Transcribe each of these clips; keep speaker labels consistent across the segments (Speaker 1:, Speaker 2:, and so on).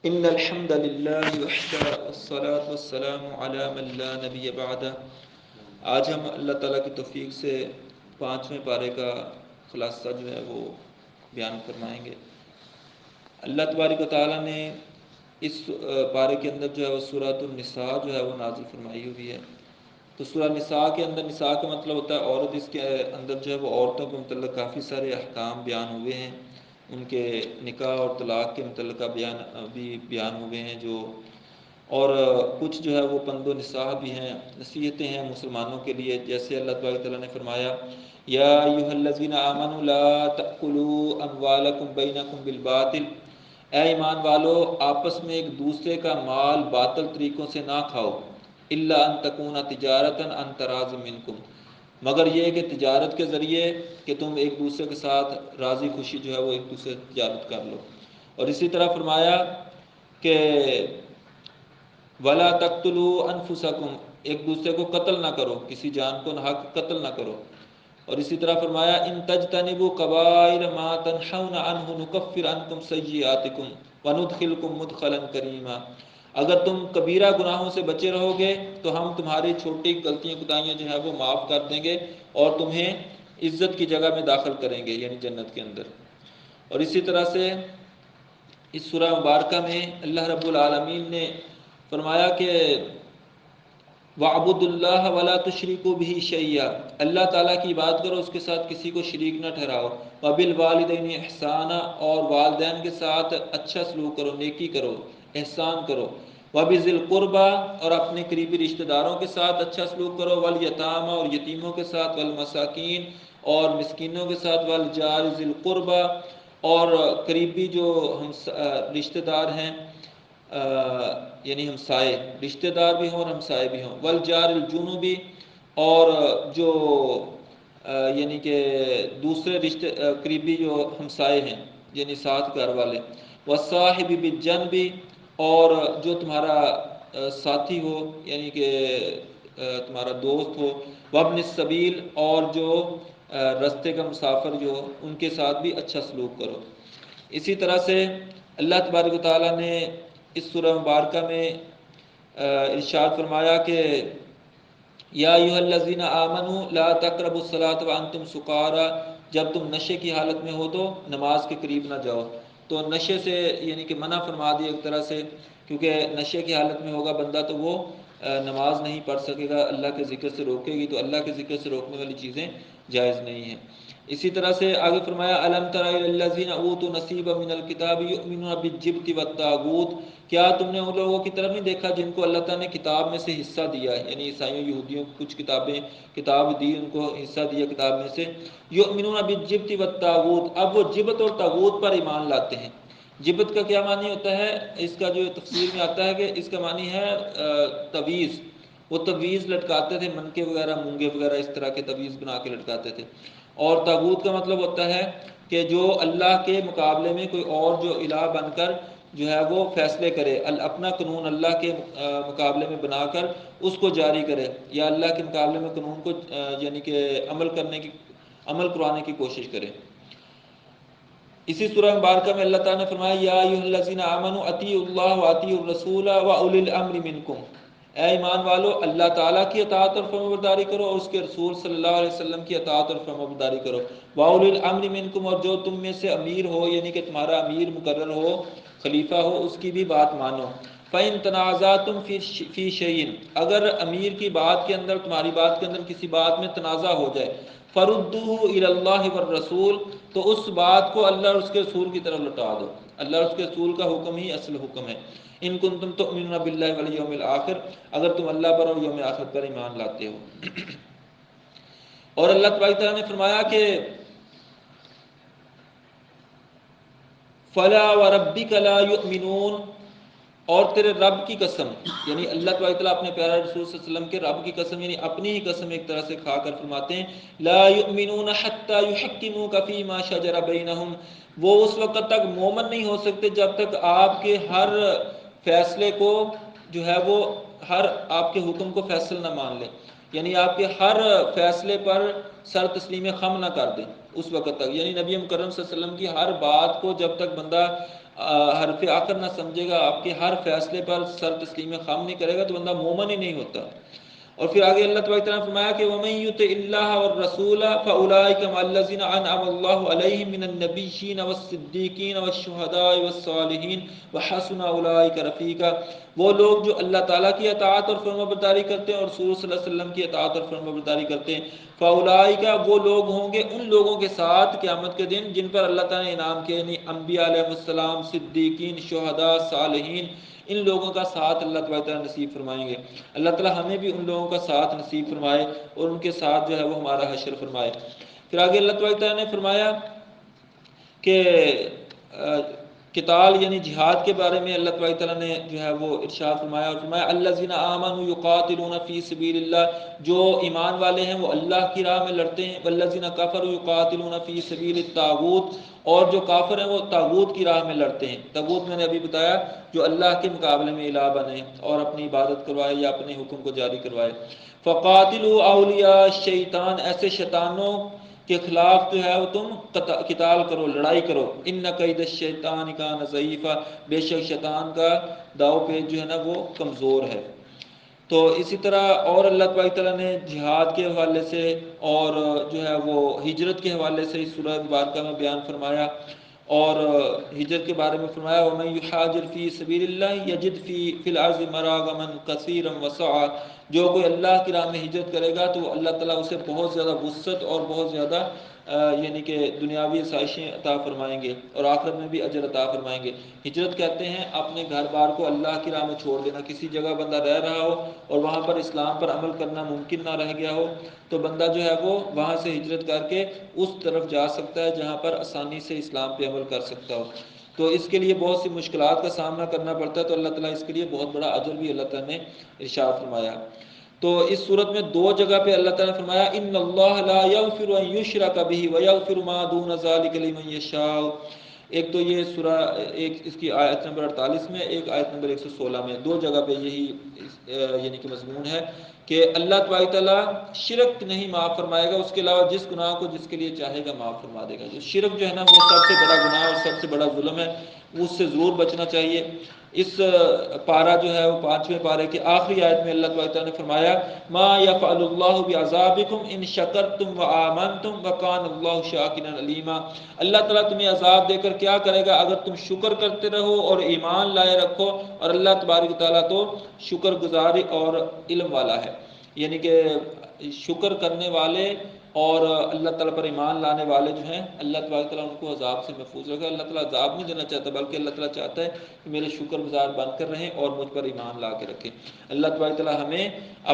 Speaker 1: ان الحمد للہ وحدہ والصلاة والسلام علی من لا نبی بعدہ۔ آج ہم اللہ تعالیٰ کی توفیق سے 5ویں پارے کا خلاصہ جو ہے وہ بیان فرمائیں گے۔ اللہ تبارک و تعالیٰ نے اس پارے کے اندر جو ہے وہ سورۃ النساء جو ہے وہ نازل فرمائی ہوئی ہے۔ تو سورہ نساء کے اندر، نساء کا مطلب ہوتا ہے عورت، اس کے اندر جو ہے وہ عورتوں کے متعلق کافی سارے احکام بیان ہوئے ہیں، ان کے نکاح اور طلاق کے متعلقہ بیان ہوئے ہیں اور کچھ جو ہے وہ پند و نصیحت بھی ہیں، نصیحتیں ہیں مسلمانوں کے لیے، جیسے اللہ تبارک تعالیٰ نے فرمایا یا ایھا الذین آمنوا لا تأکلوا اموالکم بینکم بالباطل، اے ایمان والو آپس میں ایک دوسرے کا مال باطل طریقوں سے نہ کھاؤ، الا ان تکون تجارتا عن تراض منکم، مگر یہ کہ تجارت کے ذریعے کہ تم ایک دوسرے کے ساتھ راضی خوشی جو ہے وہ ایک دوسرے سے تجارت کر لو۔ اور اسی طرح فرمایا کہ وَلَا تَقْتُلُوا أَنفُسَكُمْ، ایک دوسرے کو قتل نہ کرو، کسی جان کو ناحق قتل نہ کرو۔ اور اسی طرح فرمایا ان تجتنبوا کبائر ما تنہون عنہ نکفر عنکم سیئاتکم وندخلکم مدخلا کریما، اگر تم کبیرہ گناہوں سے بچے رہو گے تو ہم تمہاری چھوٹی غلطیاں کوتاہیاں جو ہے وہ معاف کر دیں گے اور تمہیں عزت کی جگہ میں داخل کریں گے، یعنی جنت کے اندر۔ اور اسی طرح سے اس سورہ مبارکہ میں اللہ رب العالمین نے فرمایا کہ وَاعْبُدُوا اللَّهَ وَلَا تُشْرِكُوا بِهِ شَيْئًا، اللہ تعالیٰ کی عبادت کرو، اس کے ساتھ کسی کو شریک نہ ٹھہراؤ۔ وَبِالْوَالِدَيْنِ إِحْسَانًا، اور والدین کے ساتھ اچھا سلوک کرو، نیکی کرو، احسان کرو۔ وَبِذِي الْقُرْبَىٰ، اور اپنے قریبی رشتہ داروں کے ساتھ اچھا سلوک کرو۔ وَالْيَتَامَىٰ، اور یتیموں کے ساتھ۔ وَالْمَسَاکِین، اور مسکینوں کے ساتھ۔ وَالْجَارِ ذِي الْقُرْبَىٰ، اور قریبی جو رشتہ دار ہیں، یعنی ہمسائے، رشتہ دار بھی ہوں اور ہمسائے بھی ہوں۔ والجار الجنوبی، اور جو یعنی کہ دوسرے قریبی جو ہمسائے ہیں، یعنی ساتھ گھر والے۔ والصاحب بالجنب، اور جو تمہارا ساتھی ہو، یعنی کہ تمہارا دوست ہو۔ وابن السبیل، اور جو رستے کا مسافر جو ہو، ان کے ساتھ بھی اچھا سلوک کرو۔ اسی طرح سے اللہ تبارک و تعالیٰ نے اس سورہ مبارکہ میں ارشاد فرمایا کہ یا ایھا الذین آمنوا لا تقربوا الصلاۃ وانتم سکارى، جب تم نشے کی حالت میں ہو تو نماز کے قریب نہ جاؤ۔ تو نشے سے یعنی کہ منع فرما دیا ایک طرح سے، کیونکہ نشے کی حالت میں ہوگا بندہ تو وہ نماز نہیں پڑھ سکے گا، اللہ کے ذکر سے روکے گی، تو اللہ کے ذکر سے روکنے والی چیزیں جائز نہیں ہیں۔ اسی طرح سے آگے فرمایا الم تر الی الذین اوتوا نصیبا من الکتاب یؤمنون بالجبت والطاغوت، کیا تم نے ان لوگوں کی طرف نہیں دیکھا جن کو اللہ تعالیٰ نے کتاب میں سے حصہ دیا ہے، یعنی عیسائیوں یہودیوں کو کچھ کتاب دی، ان کو حصہ دیا کتاب میں سے۔ یؤمنون بالجبت والطاغوت، اب وہ جبت اور طاغوت پر ایمان لاتے ہیں۔ جبت کا کیا معنی ہوتا ہے؟ اس کا جو تفسیر میں آتا ہے کہ اس کا معنی ہے تعویذ، وہ تعویذ لٹکاتے تھے، منکے وغیرہ، مونگے وغیرہ، اس طرح کے تعویذ بنا کے لٹکاتے تھے۔ اور طاغوت کا مطلب ہوتا ہے کہ جو اللہ کے مقابلے میں کوئی اور جو الہ بن کر جو ہے وہ فیصلے کرے، اپنا قانون اللہ کے مقابلے میں بنا کر اس کو جاری کرے، یا اللہ کے مقابلے میں قانون کو یعنی کہ عمل کرانے کی کوشش کرے۔ اسی سورہ مبارکہ میں اللہ تعالیٰ نے فرمایا یا ایھا الذین آمنوا اطیعوا اللہ واطیعوا الرسول واولی الامر منکم، اے ایمان والو اللہ تعالیٰ کی اطاعت اور فرمانبرداری کرو اور اس کے رسول صلی اللہ علیہ وسلم کی اطاعت اور فرمانبرداری کرو۔ واولی الامر منکم، اور جو تم میں سے امیر ہو، یعنی کہ تمہارا امیر مقرر ہو، خلیفہ ہو، اس کی بھی بات مانو۔ فَإِن تَنَازَعْتُمْ فِي شَيْءٍ، اگر امیر کی بات کے اندر، تمہاری بات کے اندر کسی بات میں تنازع ہو جائے، فَرُدُّوهُ إِلَى اللَّهِ وَالرَّسُولِ، تو اس بات کو اللہ اور اس کے رسول کی طرف لوٹا دو۔ اللہ اور اس کے رسول کا حکم ہی اصل حکم ہے۔ ان کنتم تؤمنون باللہ والیوم الآخر، اگر تم اللہ پر اور یوم آخرت پر ایمان لاتے ہو۔ اور اللہ تبارک تعالیٰ نے فرمایا کہ فَلَا وَرَبِّكَ لَا يُؤْمِنُونَ، اور تیرے رب کی قسم، یعنی اللہ تبارک تعالیٰ اپنے پیارے رسول صلی اللہ علیہ وسلم کے رب کی قسم، یعنی اپنی ہی قسم ایک طرح سے کھا کر فرماتے ہیں لا یؤمنون حتی یحکموک فیما شجر بینہم، وہ اس وقت تک مومن نہیں ہو سکتے جب تک آپ کے ہر فیصلے کو جو ہے وہ آپ کے حکم کو فیصل نہ مان لیں، یعنی آپ کے ہر فیصلے پر سر تسلیم خم نہ کر دیں اس وقت تک، یعنی نبی مکرم صلی اللہ علیہ وسلم کی ہر بات کو جب تک بندہ حرف آخر نہ سمجھے گا، آپ کے ہر فیصلے پر سر تسلیم خم نہیں کرے گا، تو بندہ مومن ہی نہیں ہوتا۔ اور پھر آگے اللہ تبارک تعالیٰ نے فرمایا کہ وَمَن يُطِعِ اللَّهَ وَالرَّسُولَ فَأُولَٰئِكَ مَعَ الَّذِينَ أَنْعَمَ اللَّهُ عَلَيْهِم مِّنَ النَّبِيِّينَ وَالصِّدِّيقِينَ وَالشُّهَدَاءِ وَالصَّالِحِينَ وَحَسُنَ أُولَٰئِكَ رَفِيقًا۔ وہ لوگ جو اللہ تعالیٰ کی اطاعت اور فرمانبرداری کرتے ہیں اور رسول صلی اللہ علیہ وسلم کی اطاعت اور فرمانبرداری کرتے ہیں، فَأُولَٰئِكَ وہ لوگ ہوں گے ان لوگوں کے ساتھ قیامت کے دن جن پر اللہ تعالیٰ نے انعام کیا، یعنی انبیاء علیہ السلام، صدیقین، شہداء، صالحین، ان لوگوں کا ساتھ اللہ تبارک تعالیٰ نصیب فرمائیں گے۔ اللہ تعالیٰ ہمیں بھی ان لوگوں کا ساتھ نصیب فرمائے اور ان کے ساتھ جو ہے وہ ہمارا حشر فرمائے۔ پھر آگے اللہ تبارک تعالیٰ نے فرمایا کہ قتال یعنی جہاد کے بارے میں اللہ تبارک تعالیٰ نے جو ہے وہ ارشاد فرمایا، اور فرمایا الذین آمنوا یقاتلون فی سبیل اللہ، جو ایمان والے ہیں وہ اللہ کی راہ میں لڑتے ہیں، والذین کفروا یقاتلون فی سبیل الطاغوت، اور جو کافر ہیں وہ طاغوت کی راہ میں لڑتے ہیں۔ طاغوت میں نے ابھی بتایا جو اللہ کے مقابلے میں الہ بنے اور اپنی عبادت کروائے یا اپنے حکم کو جاری کروائے۔ فقاتلوا اولیاء الشیطان، ایسے شیطانوں کے خلاف جو ہے وہ تم قتال کرو، لڑائی کرو۔ ان کید الشیطان کان ضعیفا، بے شک شیطان کا داؤ پیچ جو ہے نا وہ کمزور ہے۔ تو اسی طرح اور اللہ تبارک تعالیٰ نے جہاد کے حوالے سے اور جو ہے وہ ہجرت کے حوالے سے اس سورہ مبارکہ میں بیان فرمایا، اور ہجرت کے بارے میں فرمایا وَمَن يُحَاجِرْ فِي سَبِيلِ اللَّهِ يَجِدْ فِي الْأَرْضِ مَرَاغَمًا كَثِيرًا وَسَعًا، جو کوئی اللہ کی راہ میں ہجرت کرے گا تو اللہ تعالیٰ اسے بہت زیادہ وسعت اور بہت زیادہ یعنی کہ دنیاوی آسائشیں عطا فرمائیں گے اور آخرت میں بھی اجر عطا فرمائیں گے۔ ہجرت کہتے ہیں اپنے گھر بار کو اللہ کی راہ میں چھوڑ دینا، کسی جگہ بندہ رہ رہا ہو اور وہاں پر اسلام پر عمل کرنا ممکن نہ رہ گیا ہو تو بندہ جو ہے وہ وہاں سے ہجرت کر کے اس طرف جا سکتا ہے جہاں پر آسانی سے اسلام پہ عمل کر سکتا ہو۔ تو اس کے لیے بہت سی مشکلات کا سامنا کرنا پڑتا ہے، تو اللہ تعالیٰ اس کے لیے بہت بڑا اجر بھی اللہ تعالیٰ نے ارشاد فرمایا۔ تو اس صورت میں دو جگہ پہ اللہ تعالیٰ نے فرمایا ان اللہ لا یغفر ان یشرک بہ ویغفر ما دون ذلک لمن یشاء۔ ایک تو یہ سورہ ایک اس کی آیت نمبر 48 میں، ایک آیت نمبر 116 میں، دو جگہ پہ یہی یعنی کہ مضمون ہے کہ اللہ تبارک تعالیٰ شرک نہیں معاف فرمائے گا، اس کے علاوہ جس گناہ کو جس کے لیے چاہے گا معاف فرما دے گا۔ جو شرک جو ہے نا وہ سب سے بڑا گناہ اور سب سے بڑا ظلم ہے، اس سے ضرور بچنا چاہیے۔ اس پارہ جو ہے وہ 5ویں پارے کی آخری آیت میں اللہ تبارک تعالیٰ نے فرمایا ما یفعل اللہ بعذابکم ان شکرتم وآمنتم وکان اللہ شاکرا علیما۔ اللہ تعالیٰ تمہیں عذاب دے کر کیا کرے گا اگر تم شکر کرتے رہو اور ایمان لائے رکھو، اور اللہ تبارک تعالیٰ تو شکر گزاری اور علم والا ہے، یعنی کہ شکر کرنے والے اور اللہ تعالیٰ پر ایمان لانے والے جو ہیں اللہ تبارک تعالیٰ ان کو عذاب سے محفوظ رکھے۔ اللہ تعالیٰ عذاب نہیں دینا چاہتا بلکہ اللہ تعالیٰ چاہتا ہے کہ میرے شکر گزار بن کر رہیں اور مجھ پر ایمان لا کے رکھیں۔ اللہ تبارک تعالیٰ ہمیں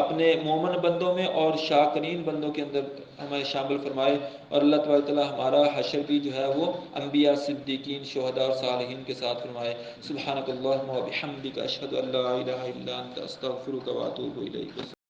Speaker 1: اپنے مومن بندوں میں اور شاکرین بندوں کے اندر ہمیں شامل فرمائے، اور اللہ تبارک تعالیٰ ہمارا حشر بھی جو ہے وہ انبیاء، صدیقین، شہداء اور صالحین کے ساتھ فرمائے۔ سبحانک اللہم و بحمدک اشہد ان لا الہ الا انت استغفرک و اتوب الیک۔